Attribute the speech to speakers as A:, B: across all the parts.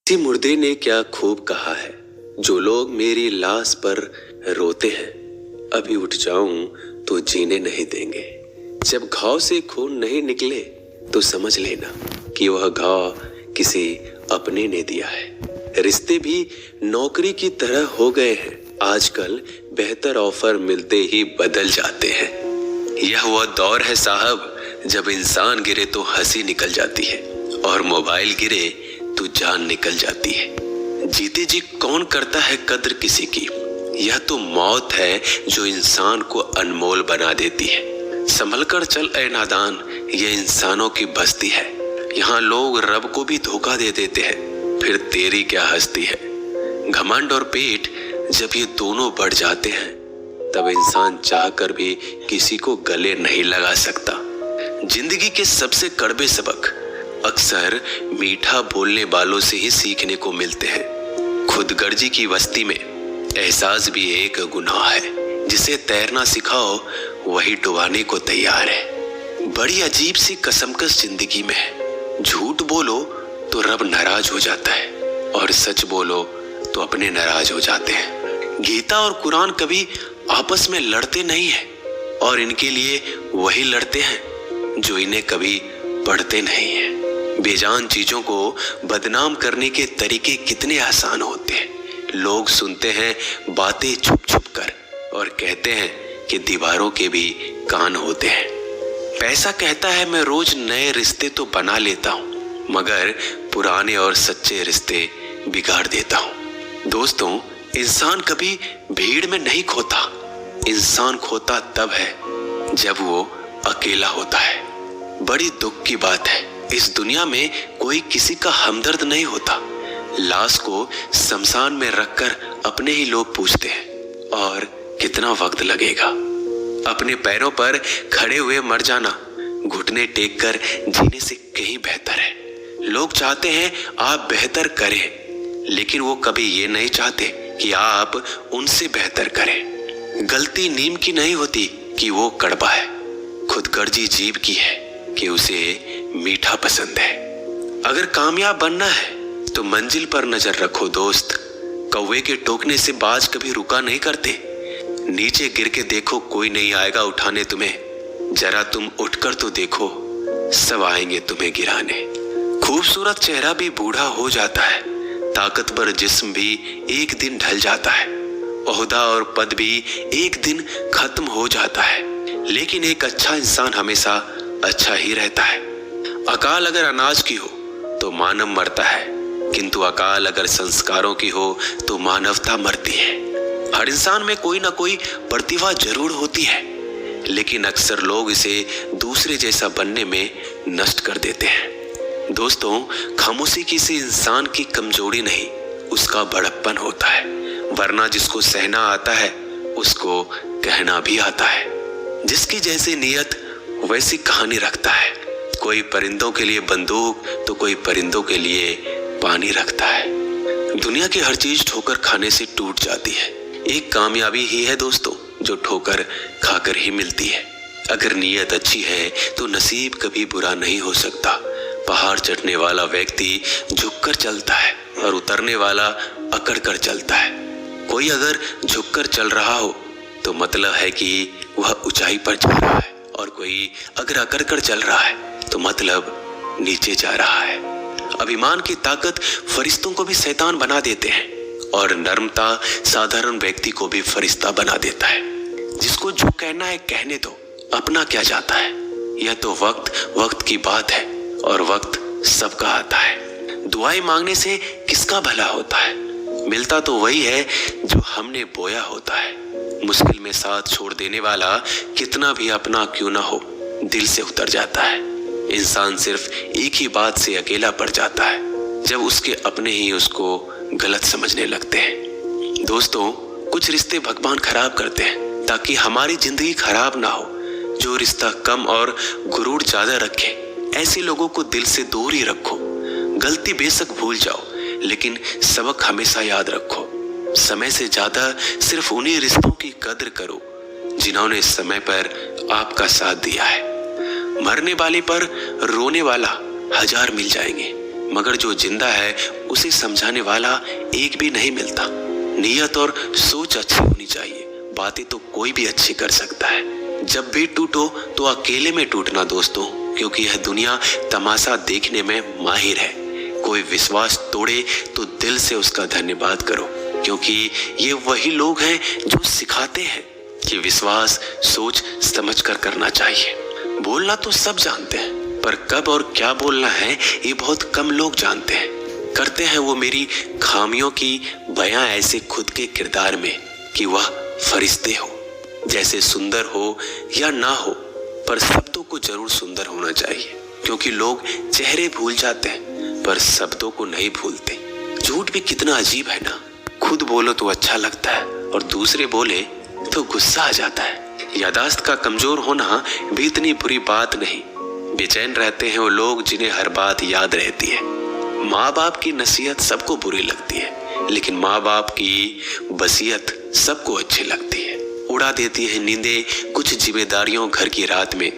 A: किसी मुर्दे ने क्या खूब कहा है, जो लोग मेरी लाश पर रोते हैं, अभी उठ जाऊं तो जीने नहीं देंगे। जब घाव से खून नहीं निकले तो समझ लेना कि वह घाव किसी अपने ने दिया है। रिश्ते भी नौकरी की तरह हो गए हैं, आजकल बेहतर ऑफर मिलते ही बदल जाते हैं। यह वह दौर है साहब, जब इंसान गिरे तो हंसी निकल जाती है और मोबाइल गिरे तो जान निकल जाती है। जीते जी कौन करता है कद्र किसी की, यह तो मौत है जो इंसान को अनमोल बना देती है। संभल कर चल ए नादान, यह इंसानों की बस्ती है। यहाँ लोग रब को भी धोखा दे देते हैं, फिर तेरी क्या हस्ती है। घमंड और पेट जब ये दोनों बढ़ जाते हैं, तब इंसान चाहकर भी किसी को गले नहीं लगा सकता। जिंदगी के सबसे कड़वे सबक अक्सर मीठा बोलने वालों से ही सीखने को मिलते हैं। खुदगर्जी की बस्ती में एहसास भी एक गुनाह है, जिसे तैरना सिखाओ वही डुबाने को तैयार है। बड़ी अजीब सी कसमकस जिंदगी में है। झूठ बोलो तो रब नाराज हो जाता है और सच बोलो तो अपने नाराज हो जाते हैं। गीता और कुरान कभी आपस में लड़ते नहीं है, और इनके लिए वही लड़ते हैं जो इन्हें कभी पढ़ते नहीं है। बेजान चीजों को बदनाम करने के तरीके कितने आसान होते हैं। लोग सुनते हैं बातें छुप छुप कर और कहते हैं कि दीवारों के भी कान होते हैं। पैसा कहता है मैं रोज नए रिश्ते तो बना लेता हूँ, मगर पुराने और सच्चे रिश्ते बिगाड़ देता हूँ। दोस्तों, इंसान कभी भीड़ में नहीं खोता, इंसान खोता तब है जब वो अकेला होता है। बड़ी दुख की बात है, इस दुनिया में कोई किसी का हमदर्द नहीं होता। लाश को शमशान में रखकर अपने ही लोग पूछते हैं, और कितना वक्त लगेगा। अपने पैरों पर खड़े हुए मर जाना घुटने टेक कर जीने से कहीं बेहतर है। लोग चाहते हैं आप बेहतर करें, लेकिन वो कभी ये नहीं चाहते कि आप उनसे बेहतर करें। गलती नीम की नहीं होती कि वो कड़वा है, खुदगर्जी जीव की है कि उसे मीठा पसंद है। अगर कामयाब बनना है तो मंजिल पर नजर रखो दोस्त। कौवे के टोकने से बाज कभी रुका नहीं करते। नीचे गिर के देखो, कोई नहीं आएगा उठाने तुम्हें। जरा तुम उठकर तो देखो, सब आएंगे तुम्हें गिराने। खूबसूरत चेहरा भी बूढ़ा हो जाता है, ताकतवर जिस्म भी एक दिन ढल जाता है, ओहदा और पद भी एक दिन खत्म हो जाता है, लेकिन एक अच्छा इंसान हमेशा अच्छा ही रहता है। अकाल अगर अनाज की हो तो मानव मरता है, किंतु अकाल अगर संस्कारों की हो तो मानवता मरती है। हर इंसान में कोई ना कोई प्रतिभा जरूर होती है, लेकिन अक्सर लोग इसे दूसरे जैसा बनने में नष्ट कर देते हैं। दोस्तों, खामोशी किसी इंसान की कमजोरी नहीं, उसका बड़प्पन होता है। वरना जिसको सहना आता है उसको कहना भी आता है। जिसकी जैसी नीयत वैसी कहानी रखता है। कोई परिंदों के लिए बंदूक तो कोई परिंदों के लिए पानी रखता है। दुनिया की हर चीज ठोकर खाने से टूट जाती है। एक कामयाबी ही है दोस्तों, जो ठोकर खाकर ही मिलती है। अगर नीयत अच्छी है तो नसीब कभी बुरा नहीं हो सकता। पहाड़ चढ़ने वाला व्यक्ति झुककर चलता है और उतरने वाला अकड़ कर चलता है। कोई अगर झुककर चल रहा हो तो मतलब है कि वह ऊंचाई पर जा रहा है, और कोई अगर अकड़ कर चल रहा है तो मतलब नीचे जा रहा है। अभिमान की ताकत फरिश्तों को भी शैतान बना देते हैं, और नर्मता साधारण व्यक्ति को भी फरिश्ता बना देता है। जिसको जो कहना है कहने दो, अपना क्या जाता है। यह तो वक्त की बात है, और वक्त सबका आता है। दुआएं मांगने से किसका भला होता है, मिलता तो वही है जो हमने बोया होता है। मुश्किल में साथ छोड़ देने वाला कितना भी अपना क्यों ना हो, दिल से उतर जाता है। इंसान सिर्फ एक ही बात से अकेला पड़ जाता है, जब उसके अपने ही उसको गलत समझने लगते हैं। दोस्तों, कुछ रिश्ते भगवान खराब करते हैं ताकि हमारी जिंदगी खराब ना हो। जो रिश्ता कम और गुरूर ज्यादा रखे, ऐसे लोगों को दिल से दूर ही रखो। गलती बेशक भूल जाओ, लेकिन सबक हमेशा याद रखो। समय से ज्यादा सिर्फ उन्हीं रिश्तों की कद्र करो जिन्होंने समय पर आपका साथ दिया है। मरने वाले पर रोने वाला 1000 मिल जाएंगे, मगर जो जिंदा है उसे समझाने वाला एक भी नहीं मिलता। नीयत और सोच अच्छी होनी चाहिए, बातें तो कोई भी अच्छी कर सकता है। जब भी टूटो तो अकेले में टूटना दोस्तों, क्योंकि यह दुनिया तमाशा देखने में माहिर है। कोई विश्वास तोड़े तो दिल से उसका धन्यवाद करो, क्योंकि ये वही लोग हैं जो सिखाते हैं कि विश्वास सोच समझ कर करना चाहिए। बोलना तो सब जानते हैं, पर कब और क्या बोलना है ये बहुत कम लोग जानते हैं। करते हैं वो मेरी खामियों की बयां ऐसे खुद के किरदार में कि वह फरिश्ते हो, जैसे सुंदर हो या ना हो, पर शब्दों को जरूर सुंदर होना चाहिए, क्योंकि लोग चेहरे भूल जाते हैं पर शब्दों को नहीं भूलते। झूठ भी कितना अजीब है ना, खुद बोलो तो अच्छा लगता है और दूसरे बोले तो गुस्सा आ जाता है। यादाश्त का कमजोर होना भी इतनी बुरी बात नहीं। बेचैन रहते हैं वो लोग जिन्हें हर बात याद रहती है। माँ बाप की नसीहत सबको बुरी लगती है, लेकिन माँ बाप की वसीयत सबको अच्छी लगती है। उड़ा देती है नींदें कुछ जिम्मेदारियों घर की रात में।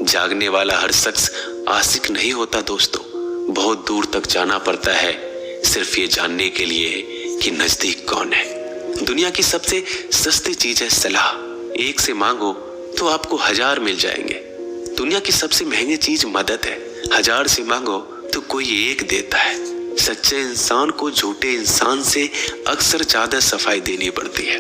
A: जागने वाला हर शख्स आशिक नहीं होता दोस्तों, बहुत दूर तक जाना पड़ता है सिर्फ ये जानने के लिए कि नजदीक कौन है। दुनिया की सबसे सस्ती चीज है सलाह। एक से मांगो तो आपको 1000 मिल जाएंगे। दुनिया की सबसे महंगी चीज मदद है। 1000 से मांगो तो कोई एक देता है। सच्चे इंसान को झूठे इंसान से अक्सर ज्यादा सफाई देनी पड़ती है।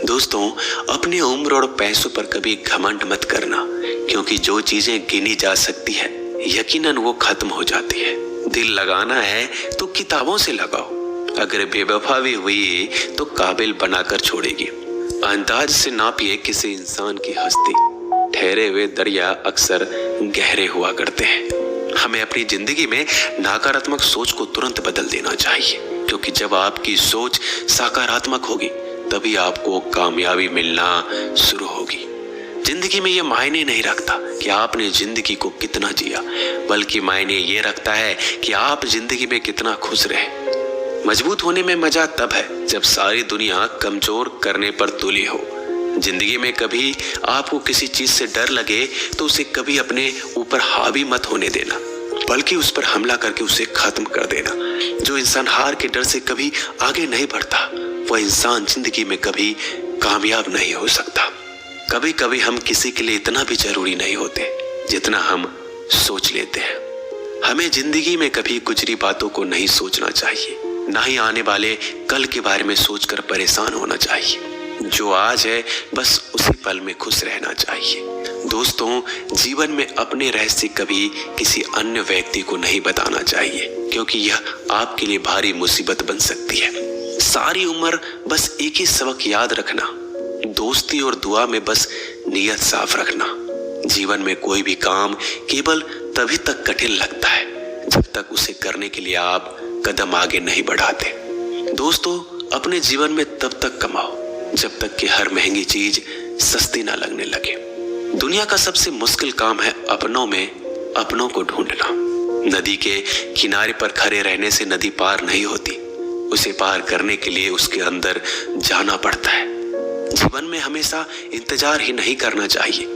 A: दोस्तों, अपनी उम्र और पैसों पर कभी घमंड मत करना, क्योंकि जो चीजें गिनी जा सकती है यकीनन वो खत्म हो जाती है। दिल लगाना है तो किताबों से लगाओ, अगर बेवफा भी हुई तो काबिल बनाकर छोड़ेगी। अंदाज से नापिए किसी इंसान की हस्ती। ठहरे हुए दरिया अक्सर गहरे हुआ करते हैं। हमें अपनी जिंदगी में नकारात्मक सोच को तुरंत बदल देना चाहिए, क्योंकि जब आपकी सोच सकारात्मक होगी तभी आपको कामयाबी मिलना शुरू होगी। जिंदगी में ये मायने नहीं रखता कि आपने जिंदगी को कितना जिया, बल्कि मायने ये रखता है कि आप जिंदगी में कितना खुश रहे। मजबूत होने में मजा तब है जब सारी दुनिया कमजोर करने पर तुली हो। जिंदगी में कभी आपको किसी चीज से डर लगे तो उसे कभी अपने ऊपर हावी मत होने देना, बल्कि उस पर हमला करके उसे खत्म कर देना। जो इंसान हार के डर से कभी आगे नहीं बढ़ता, वह इंसान जिंदगी में कभी कामयाब नहीं हो सकता। कभी कभी हम किसी के लिए इतना भी जरूरी नहीं होते जितना हम सोच लेते हैं। हमें जिंदगी में कभी गुजरी बातों को नहीं सोचना चाहिए, ना ही आने वाले कल के बारे में सोचकर परेशान होना चाहिए। जो आज है बस उसी पल में खुश रहना चाहिए। दोस्तों, जीवन में अपने रहस्य कभी किसी अन्य व्यक्ति को नहीं बताना चाहिए, क्योंकि यह आपके लिए भारी मुसीबत बन सकती है। सारी उम्र बस एक ही सबक याद रखना, दोस्ती और दुआ में बस नीयत साफ रखना। जीवन में कोई भी काम केवल तभी तक कठिन लगता है जब तक उसे करने के लिए आप कदम आगे नहीं बढ़ाते। दोस्तों, अपने जीवन में तब तक कमाओ जब तक कि हर महंगी चीज सस्ती ना लगने लगे। दुनिया का सबसे मुश्किल काम है अपनों में अपनों को ढूंढना। नदी के किनारे पर खड़े रहने से नदी पार नहीं होती, उसे पार करने के लिए उसके अंदर जाना पड़ता है। जीवन में हमेशा इंतजार ही नहीं करना चाहिए,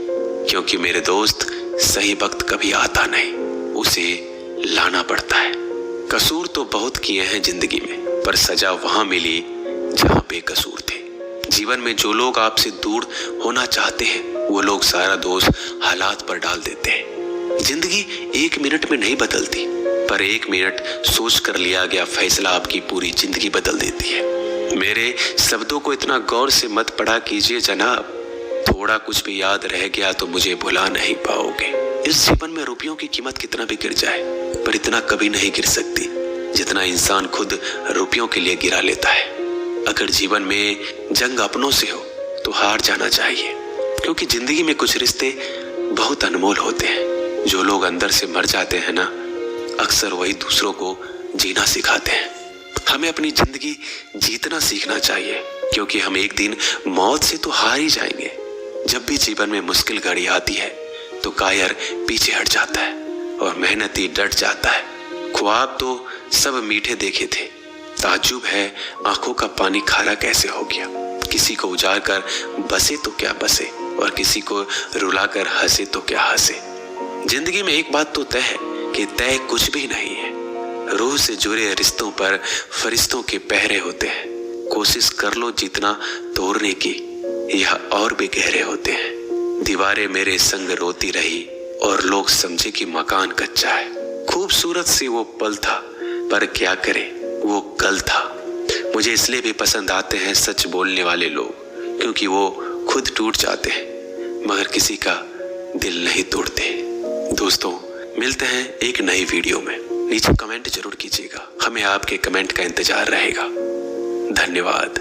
A: क्योंकि मेरे दोस्त सही वक्त कभी आता नहीं, उसे लाना पड़ता है। कसूर तो बहुत किए हैं जिंदगी में, पर सजा वहां मिली जहां बेकसूर थे। जीवन में जो लोग आपसे दूर होना चाहते हैं वो लोग सारा दोष हालात पर डाल देते हैं। जिंदगी 1 मिनट में नहीं बदलती, पर 1 मिनट सोच कर लिया गया फैसला आपकी पूरी जिंदगी बदल देती है। मेरे शब्दों को इतना गौर से मत पढ़ा कीजिए जनाब, थोड़ा कुछ भी याद रह गया तो मुझे भुला नहीं पाओगे। इस जीवन में रुपयों की कीमत कितना भी गिर जाए, पर इतना कभी नहीं गिर सकती जितना इंसान खुद रुपयों के लिए गिरा लेता है। अगर जीवन में जंग अपनों से हो तो हार जाना चाहिए, क्योंकि जिंदगी में कुछ रिश्ते बहुत अनमोल होते हैं। जो लोग अंदर से मर जाते हैं ना, अक्सर वही दूसरों को जीना सिखाते हैं। हमें अपनी जिंदगी जीतना सीखना चाहिए, क्योंकि हम एक दिन मौत से तो हार ही जाएंगे। जब भी जीवन में मुश्किल घड़ी आती है तो कायर पीछे हट जाता है और मेहनती डट जाता है। ख्वाब तो सब मीठे देखे थे, ताज्जुब है आंखों का पानी खारा कैसे हो गया। किसी को उजाड़ कर बसे तो क्या बसे, और किसी को रुलाकर हंसे तो क्या हंसे। जिंदगी में एक बात तो तय है कि तय कुछ भी नहीं है, रूह से जुड़े रिश्तों पर फरिश्तों के पहरे होते हैं। कोशिश कर लो जितना तोड़ने की, यह और भी गहरे होते हैं। दीवारें मेरे संग रोती रही और लोग समझे कि मकान कच्चा है। खूबसूरत सी वो पल था, पर क्या करे वो कल था। मुझे इसलिए भी पसंद आते हैं सच बोलने वाले लोग, क्योंकि वो खुद टूट जाते हैं मगर किसी का दिल नहीं तोड़ते। दोस्तों, मिलते हैं एक नई वीडियो में। नीचे कमेंट जरूर कीजिएगा, हमें आपके कमेंट का इंतजार रहेगा। धन्यवाद।